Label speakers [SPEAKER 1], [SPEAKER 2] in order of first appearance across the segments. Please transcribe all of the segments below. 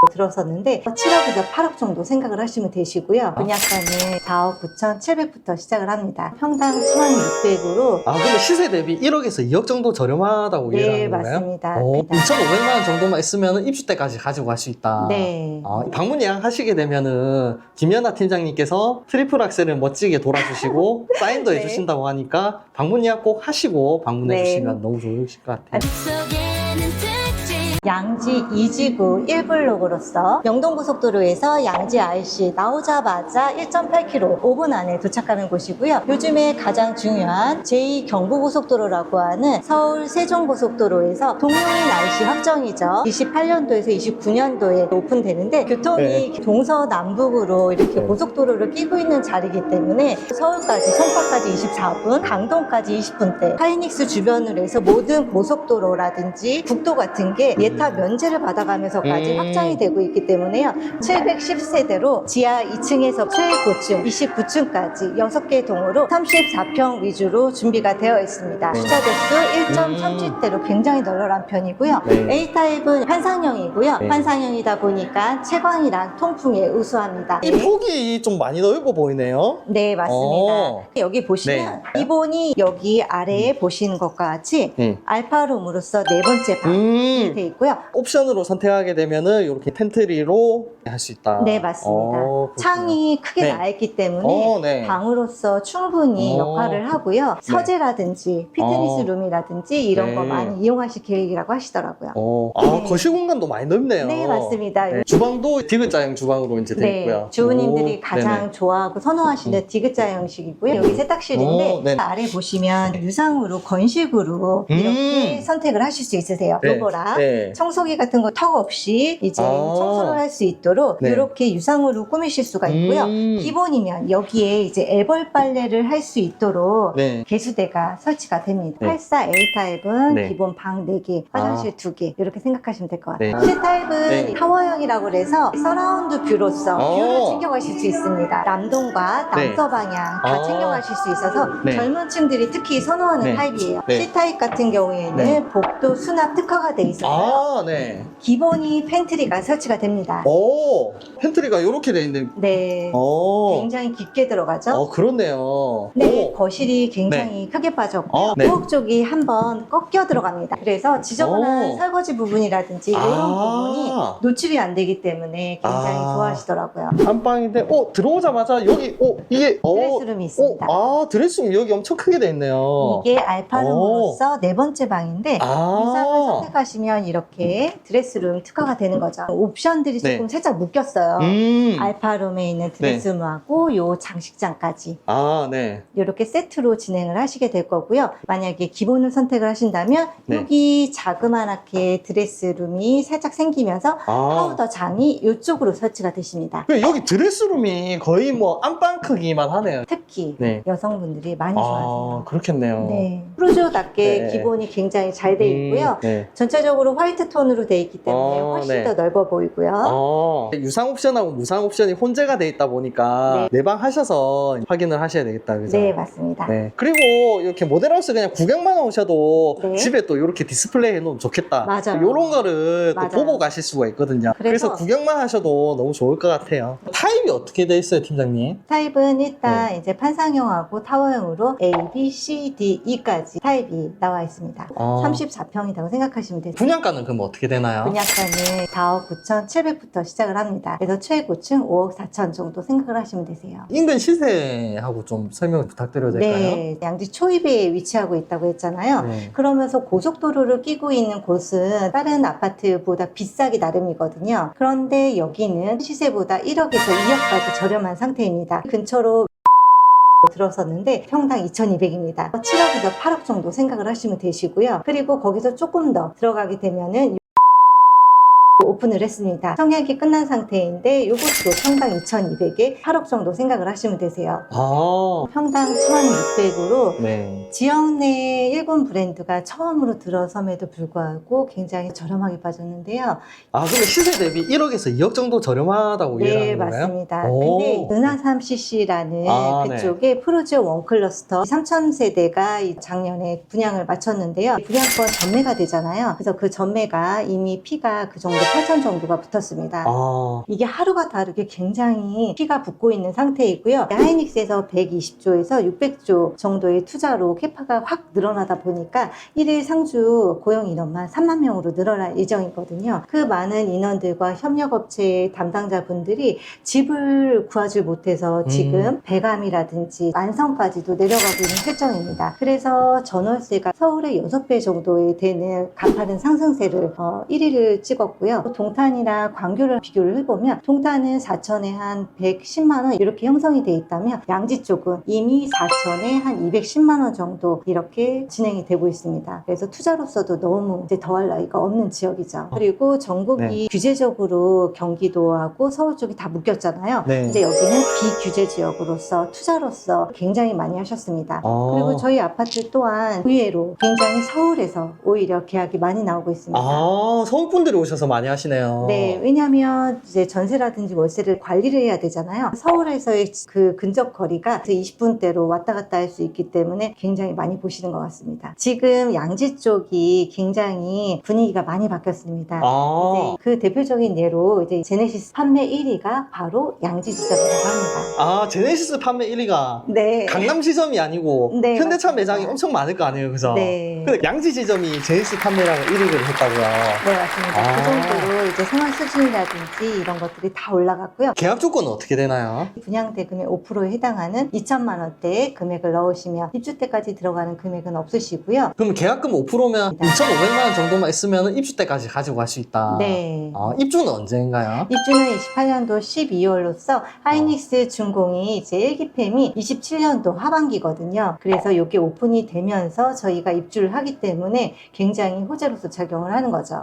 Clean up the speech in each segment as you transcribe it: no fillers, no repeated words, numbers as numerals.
[SPEAKER 1] 들었었는데 7억에서 8억 정도 생각을 하시면 되시고요. 분양가는 4억 9,700부터 시작을 합니다. 평당 11,600으로.
[SPEAKER 2] 그러면 시세 대비 1억에서 2억 정도 저렴하다고
[SPEAKER 1] 네,
[SPEAKER 2] 이해하는 건가요?
[SPEAKER 1] 맞습니다.
[SPEAKER 2] 2,500만 원 정도만 있으면 입주 때까지 가지고 갈 수 있다.
[SPEAKER 1] 네.
[SPEAKER 2] 방문 예약하시게 되면은 김연아 팀장님께서 트리플 악셀을 멋지게 돌아주시고 사인도
[SPEAKER 1] 네.
[SPEAKER 2] 해주신다고 하니까 방문 예약 꼭 하시고 방문해 주시면 너무 좋으실 것 같아요.
[SPEAKER 1] 양지 2지구 1블록으로서 영동고속도로에서 양지 IC 나오자마자 1.8km 5분 안에 도착하는 곳이고요. 요즘에 가장 중요한 제2경부고속도로라고 하는 서울 세종고속도로에서 동용인 IC 확정이죠. 28년도에서 29년도에 오픈되는데 교통이 동서남북으로 이렇게 고속도로를 끼고 있는 자리이기 때문에 서울까지 송파까지 24분, 강동까지 20분대, 하이닉스 주변으로 해서 모든 고속도로라든지 국도 같은 게 예타 면제를 받아가면서까지 확장이 되고 있기 때문에요. 710세대로 지하 2층에서 최고층 29층까지 6개 동으로 34평 위주로 준비가 되어 있습니다. 주차 대수 1.3주대로 굉장히 널널한 편이고요. A타입은 환상형이고요. 환상형이다 보니까 채광이랑 통풍에 우수합니다.
[SPEAKER 2] 이 폭이 좀 많이 넓어 보이네요.
[SPEAKER 1] 네, 맞습니다. 여기 보시면 기본이 여기 아래에 보시는 것과 같이 알파룸으로서 4번째 방이 되어 있고요.
[SPEAKER 2] 옵션으로 선택하게 되면은 이렇게 팬트리로 할 수 있다.
[SPEAKER 1] 네, 맞습니다. 창이 크게 나 있기 때문에 방으로서 충분히 역할을 하고요. 서재라든지 피트니스 룸이라든지 이런 거 많이 이용하실 계획이라고 하시더라고요.
[SPEAKER 2] 거실 공간도 많이 넓네요.
[SPEAKER 1] 네, 맞습니다.
[SPEAKER 2] 주방도 디귿자형 주방으로 이제 되어 있고요.
[SPEAKER 1] 주부님들이 가장 좋아하고 선호하시는 디귿자 형식이고요. 여기 세탁실인데 아래 보시면 유상으로 건식으로 이렇게 선택을 하실 수 있으세요. 요거랑 청소기 같은 거 턱 없이 이제 청소를 할 수 있도록 이렇게 유상으로 꾸미실 수가 있고요. 기본이면 여기에 이제 애벌 빨래를 할 수 있도록 개수대가 설치가 됩니다. 84A 타입은 기본 방 4개, 화장실 2개 이렇게 생각하시면 될 것 같아요. C타입은 타워형이라고 해서 서라운드 뷰로서 뷰를 챙겨가실 수 있습니다. 남동과 남서 방향 다 챙겨가실 수 있어서 젊은 층들이 특히 선호하는 타입이에요. C타입 같은 경우에는 복도 수납 특화가 돼 있어요. 기본이 팬트리가 설치가 됩니다.
[SPEAKER 2] 팬트리가 이렇게 돼 있는.
[SPEAKER 1] 굉장히 깊게 들어가죠.
[SPEAKER 2] 그렇네요.
[SPEAKER 1] 거실이 굉장히 크게 빠졌고 부엌 쪽이 한번 꺾여 들어갑니다. 그래서 지저분한 설거지 부분이라든지 이런 부분이 노출이 안 되기 때문에 굉장히 좋아하시더라고요.
[SPEAKER 2] 안방인데 들어오자마자 여기 이게
[SPEAKER 1] 드레스룸이 있습니다.
[SPEAKER 2] 드레스룸 여기 엄청 크게 돼 있네요.
[SPEAKER 1] 이게 알파룸으로서 4번째 방인데 유상을 선택하시면 이렇게 드레스룸 특화가 되는 거죠. 옵션들이 조금 살짝 묶였어요. 알파룸에 있는 드레스룸하고 요 장식장까지 이렇게 세트로 진행을 하시게 될 거고요. 만약에 기본을 선택을 하신다면 여기 자그마하게 드레스룸이 살짝 생기면서 파우더장이 이쪽으로 설치가 되십니다.
[SPEAKER 2] 여기 드레스룸이 거의 뭐 안방 크기만 하네요.
[SPEAKER 1] 특히 여성분들이 많이 좋아하세요.
[SPEAKER 2] 그렇겠네요.
[SPEAKER 1] 프루조답게 기본이 굉장히 잘 돼 있고요. 전체적으로 화이트 톤으로 돼 있기 때문에 훨씬 더 넓어 보이고요.
[SPEAKER 2] 유상 옵션하고 무상 옵션이 혼재가 돼 있다 보니까 내방 하셔서 확인을 하셔야 되겠다. 그죠?
[SPEAKER 1] 네, 맞습니다.
[SPEAKER 2] 그리고 이렇게 모델하우스 그냥 구경만 오셔도 집에 또 이렇게 디스플레이 해놓으면 좋겠다.
[SPEAKER 1] 맞아요.
[SPEAKER 2] 이런 거를 또 보고 가실 수가 있거든요. 그래서 구경만 하셔도 너무 좋을 것 같아요. 타입이 어떻게 돼 있어요, 팀장님?
[SPEAKER 1] 타입은 일단 이제 판상형하고 타워형으로 A, B, C, D, E까지 타입이 나와 있습니다. 34평이라고 생각하시면 되세요.
[SPEAKER 2] 분양가는 그럼 어떻게 되나요?
[SPEAKER 1] 분양가는 4억 9,700부터 시작을 합니다. 그래서 최고층 5억 4천 정도 생각을 하시면 되세요.
[SPEAKER 2] 인근 시세하고 좀 설명을 부탁드려도 될까요?
[SPEAKER 1] 양지 초입에 위치하고 있다고 했잖아요. 그러면서 고속도로를 끼고 있는 곳은 다른 아파트보다 비싸기 나름이거든요. 그런데 여기는 시세보다 1억에서 2억까지 저렴한 상태입니다. 근처로 들었었는데 평당 2,200입니다. 7억에서 8억 정도 생각을 하시면 되시고요. 그리고 거기서 조금 더 들어가게 되면은 오픈을 했습니다. 청약이 끝난 상태인데 이것도 평당 2,200에 8억 정도 생각을 하시면 되세요. 평당 1,600으로 지역 내 일본 브랜드가 처음으로 들어섬에도 불구하고 굉장히 저렴하게 빠졌는데요.
[SPEAKER 2] 그럼 시세 대비 1억에서 2억 정도 저렴하다고 이해하는 건가요?
[SPEAKER 1] 네, 맞습니다. 근데 은하3CC라는 그쪽에 프로지오 원클러스터 3,000세대가 작년에 분양을 마쳤는데요. 분양권 전매가 되잖아요. 그래서 그 전매가 이미 피가 그 정도 8천 정도가 붙었습니다.
[SPEAKER 2] 아,
[SPEAKER 1] 이게 하루가 다르게 굉장히 피가 붓고 있는 상태이고요. 하이닉스에서 120조에서 600조 정도의 투자로 캐파가 확 늘어나다 보니까 1일 상주 고용 인원만 3만 명으로 늘어날 예정이거든요. 그 많은 인원들과 협력업체 담당자분들이 집을 구하지 못해서 지금 배감이라든지 만성까지도 내려가고 있는 실정입니다. 그래서 전월세가 서울의 6배 정도에 되는 가파른 상승세를 1위를 찍었고요. 동탄이나 광교를 비교를 해보면 동탄은 4천에 한 110만 원 이렇게 형성이 돼 있다면 양지 쪽은 이미 4천에 한 210만 원 정도 이렇게 진행이 되고 있습니다. 그래서 투자로서도 너무 이제 더할 나위가 없는 지역이죠. 그리고 전국이 규제적으로 경기도하고 서울 쪽이 다 묶였잖아요.
[SPEAKER 2] 네.
[SPEAKER 1] 근데 여기는 비규제 지역으로서 투자로서 굉장히 많이 하셨습니다. 그리고 저희 아파트 또한 의외로 굉장히 서울에서 오히려 계약이 많이 나오고 있습니다.
[SPEAKER 2] 아, 서울 분들이 오셔서 많이 하시네요.
[SPEAKER 1] 네, 왜냐하면 이제 전세라든지 월세를 관리를 해야 되잖아요. 서울에서의 그 근접 거리가 20분대로 왔다 갔다 할 수 있기 때문에 굉장히 많이 보시는 것 같습니다. 지금 양지 쪽이 굉장히 분위기가 많이 바뀌었습니다.
[SPEAKER 2] 아,
[SPEAKER 1] 이제 그 대표적인 예로 이제 제네시스 판매 1위가 바로 양지 지점이라고 합니다.
[SPEAKER 2] 아, 제네시스 판매 1위가
[SPEAKER 1] 네.
[SPEAKER 2] 강남 지점이 아니고
[SPEAKER 1] 네,
[SPEAKER 2] 현대차
[SPEAKER 1] 맞습니다.
[SPEAKER 2] 매장이 엄청 많을 거 아니에요, 그죠?
[SPEAKER 1] 네.
[SPEAKER 2] 근데 양지 지점이 제네시스 판매량을 1위를 했다고요.
[SPEAKER 1] 네, 맞습니다.
[SPEAKER 2] 아.
[SPEAKER 1] 그 정도로 이제 생활 수준이라든지 이런 것들이 다 올라갔고요.
[SPEAKER 2] 계약 조건은 어떻게 되나요?
[SPEAKER 1] 분양 대금의 5%에 해당하는 2천만 원대의 금액을 넣으시면 입주 때까지 들어가는 금액은 없으시고요.
[SPEAKER 2] 그럼 계약금 5%면 2,500만 원 정도만 있으면 입주 때까지 가지고 갈 수 있다.
[SPEAKER 1] 네.
[SPEAKER 2] 아, 입주는 언제인가요?
[SPEAKER 1] 입주는 28년도 12월로서 하이닉스 준공이 이제 1기팸이 27년도 하반기거든요. 그래서 이게 오픈이 되면서 저희가 입주를 하기 때문에 굉장히 호재로서 작용을 하는 거죠.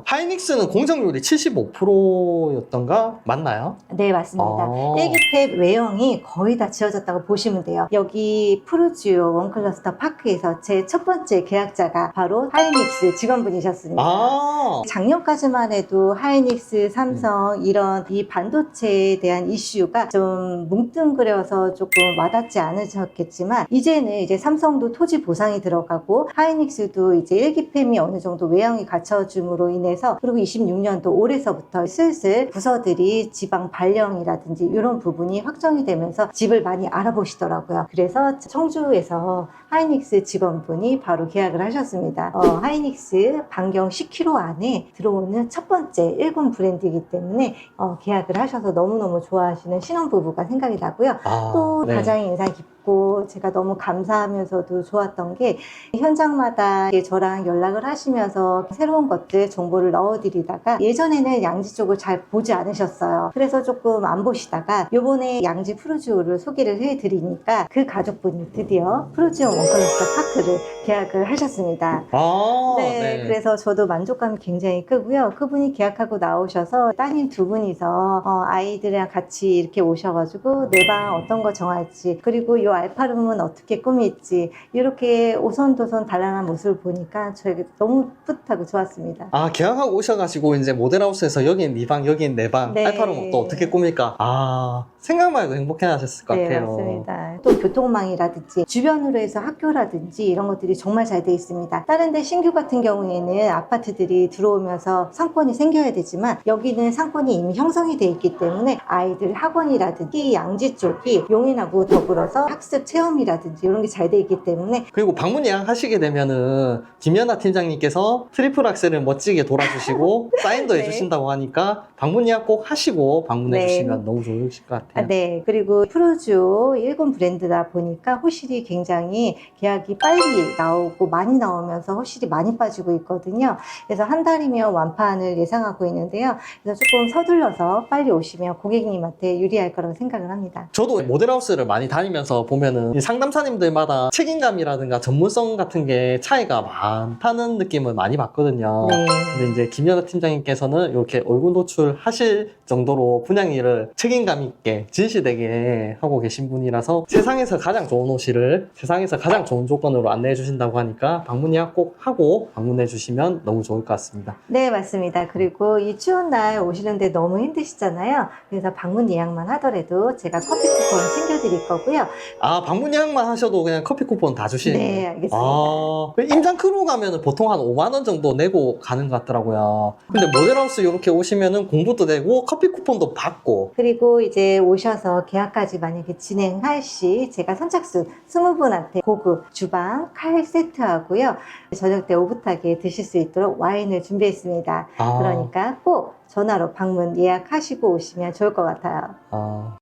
[SPEAKER 2] 하이닉스는 공정률이 75%였던가? 맞나요?
[SPEAKER 1] 네, 맞습니다.
[SPEAKER 2] 아.
[SPEAKER 1] 1기팸 외형이 거의 다 지어졌다고 보시면 돼요. 여기 푸르지오 원클러스터 파크에서 제 첫 번째 계약자가 바로 하이닉스 직원분이셨습니다.
[SPEAKER 2] 아,
[SPEAKER 1] 작년까지만 해도 하이닉스, 삼성 이런 이 반도체에 대한 이슈가 좀 뭉뚱그려서 조금 와닿지 않으셨겠지만 이제는 이제 삼성도 토지 보상이 들어가고 하이닉스도 이제 1기팸이 어느 정도 외형이 갖춰줌으로 인해서 그리고 26년도 올해서부터 슬슬 부서들이 지방 발령이라든지 이런 부분이 확정이 되면서 집을 많이 알아보시더라고요. 그래서 청주에서 하이닉스 직원분이 바로 계약을 하셨습니다. 하이닉스 반경 10km 안에 들어오는 첫 번째 1군 브랜드이기 때문에 계약을 하셔서 너무너무 좋아하시는 신혼부부가 생각이 나고요. 또
[SPEAKER 2] 네.
[SPEAKER 1] 가장 인상 깊고 제가 너무 감사하면서도 좋았던 게 현장마다 저랑 연락을 하시면서 새로운 것들 정보를 넣어드리다가 예전에는 양지 쪽을 잘 보지 않으셨어요. 그래서 조금 안 보시다가 요번에 양지 푸르지오를 소개를 해드리니까 그 가족분이 드디어 푸르지오 원클러스터 파크를 계약을 하셨습니다. 네, 그래서 저도 만족감이 굉장히 크고요. 그분이 계약하고 나오셔서 따님 두 분이서 아이들이랑 같이 이렇게 오셔가지고 내 방 어떤 거 정할지 그리고 이 알파룸은 어떻게 꾸밀지 이렇게 오손도손 단란한 모습을 보니까 저에게 너무 뿌듯하고 좋았습니다.
[SPEAKER 2] 아, 계약하고 오셔가지고 이제 모델하우스에서 여긴 네 방, 여긴 내 방,
[SPEAKER 1] 네.
[SPEAKER 2] 알파룸 또 어떻게 꾸밀까? 아, 생각만 해도 행복해 하셨을 것
[SPEAKER 1] 네,
[SPEAKER 2] 같아요.
[SPEAKER 1] 맞습니다. 또 교통망이라든지 주변으로 해서 학교라든지 이런 것들이 정말 잘 돼 있습니다. 다른 데 신규 같은 경우에는 아파트들이 들어오면서 상권이 생겨야 되지만 여기는 상권이 이미 형성이 돼 있기 때문에 아이들 학원이라든지 양지 쪽이 용인하고 더불어서 학습 체험이라든지 이런 게 잘 돼 있기 때문에
[SPEAKER 2] 그리고 방문 예약하시게 되면은 김연아 팀장님께서 트리플 악셀을 멋지게 돌아주시고 사인도
[SPEAKER 1] 네.
[SPEAKER 2] 해주신다고 하니까 방문 예약 꼭 하시고 방문해
[SPEAKER 1] 네.
[SPEAKER 2] 주시면 너무 좋으실 것 같아요.
[SPEAKER 1] 네, 그리고 푸르지오 1군 브랜드다 보니까 호실이 굉장히 계약이 빨리 나오고 많이 나오면서 호실이 많이 빠지고 있거든요. 그래서 한 달이면 완판을 예상하고 있는데요. 그래서 조금 서둘러서 빨리 오시면 고객님한테 유리할 거라고 생각을 합니다.
[SPEAKER 2] 저도 모델하우스를 많이 다니면서 보면은 이 상담사님들마다 책임감이라든가 전문성 같은 게 차이가 많다는 느낌을 많이 받거든요.
[SPEAKER 1] 네.
[SPEAKER 2] 근데 이제 김연아 팀장님께서는 이렇게 얼굴 노출하실 정도로 분양 일을 책임감 있게 진실되게 하고 계신 분이라서 제 세상에서 가장 좋은 옷을 세상에서 가장 좋은 조건으로 안내해 주신다고 하니까 방문 예약 꼭 하고 방문해 주시면 너무 좋을 것 같습니다.
[SPEAKER 1] 네, 맞습니다. 그리고 이 추운 날 오시는데 너무 힘드시잖아요. 그래서 방문 예약만 하더라도 제가 커피 쿠폰 챙겨드릴 거고요.
[SPEAKER 2] 아, 방문 예약만 하셔도 그냥 커피 쿠폰 다 주시는
[SPEAKER 1] 네,
[SPEAKER 2] 거예요?
[SPEAKER 1] 알겠습니다.
[SPEAKER 2] 아, 임장 크루 가면은 보통 한 5만 원 정도 내고 가는 것 같더라고요. 근데 모델하우스 이렇게 오시면은 공부도 되고 커피 쿠폰도 받고.
[SPEAKER 1] 그리고 이제 오셔서 계약까지 만약에 진행할 시 제가 선착순 20분한테 고급 주방 칼 세트하고요. 저녁 때 오붓하게 드실 수 있도록 와인을 준비했습니다.
[SPEAKER 2] 아.
[SPEAKER 1] 그러니까 꼭 전화로 방문 예약하시고 오시면 좋을 것 같아요.